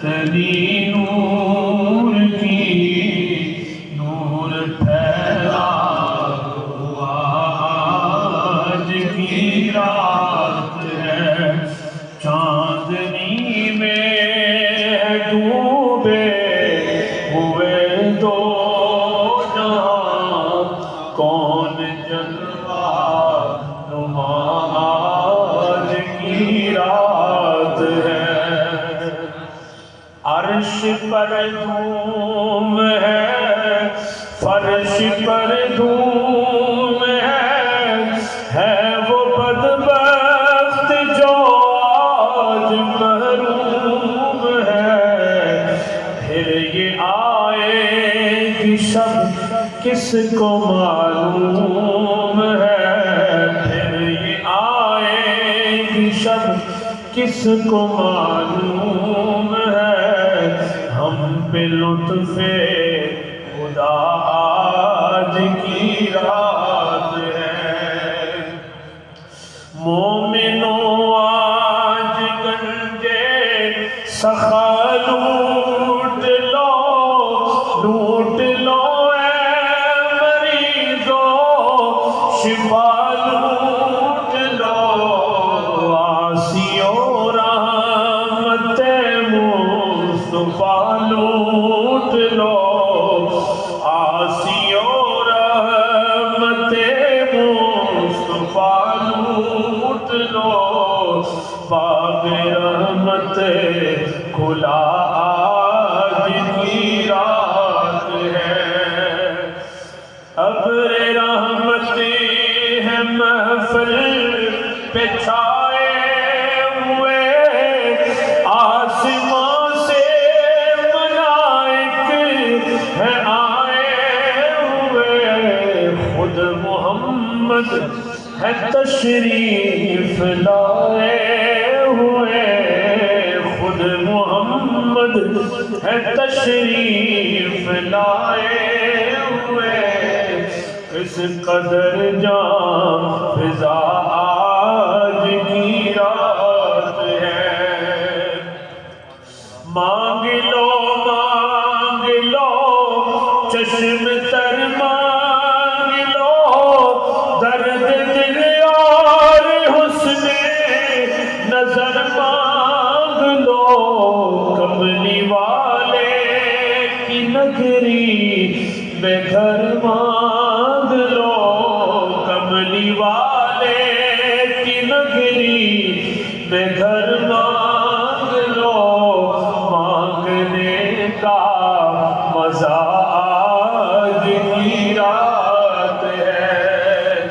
تری نور کی نور پھیلا ہوا آج کی رات ہے، چاندنی میں ڈوبے ہوئے دو جہاں، کون جلوہ نما آج کی رات ہے۔ عرش پر دھوم ہے، فرش پر دھوم ہے وہ بدبخت جو آج محروم ہے۔ پھر یہ آئے گی شب کس کو معلوم ہے، پھر یہ آئے گی شب کس کو معلوم ہے۔ ہم پہ لطف خدا آج کی رات ہے۔ مومنوں آج گنجے سخا لوٹ لو، لوٹ لو اے مریضو، شفا لوٹ لو، آسیوں رحمت مصطفیٰ لوٹ لو، آسیوں رحمت مصطفیٰ لوٹ لو، باب رحمت کھلا آج کی رات ہے۔ ابر رحمت ہے محفل پہ چھائے ہوئے، آسمان سے ملائک ہیں آئے ہوئے، خود محمد ہے تشریف لائے ہوئے، خود محمد ہے تشریف لائے ہوئے۔ اس قدر جان فضا آج کی رات ہے۔ مانگ لو چشم تر مانگ لو، درد دل اور حسن نظر مانگ لو، کملی والے کی نگری میں گھر مانگ لو، کملی والے کی نگری میں گھر مانگ لو، مانگنے کا مزہ آج کی رات ہے۔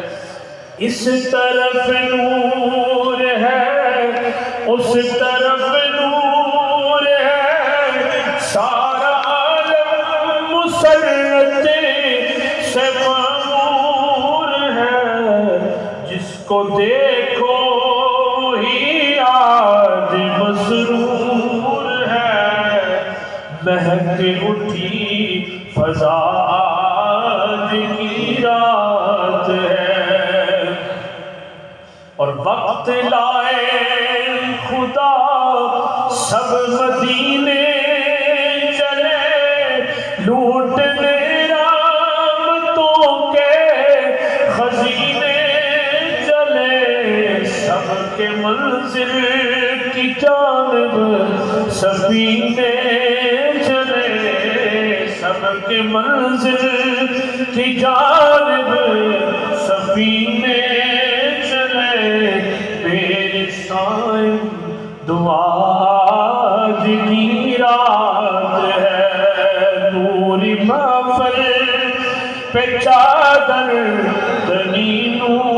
اس طرف نور ہے، اس طرف نور ہے، سارا عالم مسرت سے معمور ہے، جس کو دیکھو ہی آج مسرور ہے، مہک اٹھی فضا آج کی رات ہے۔ اور وقت لائے خدا سب مدینے چلے، لوٹنے رحمتوں کے خزینے چلے، سب کے منزل کی جانب سفینے چلے، سب کے منزل کی جانب سفینے چلے۔ میرے سائیں دعا آج کی رات ہے، نوری محفل پہ چادر تنی نور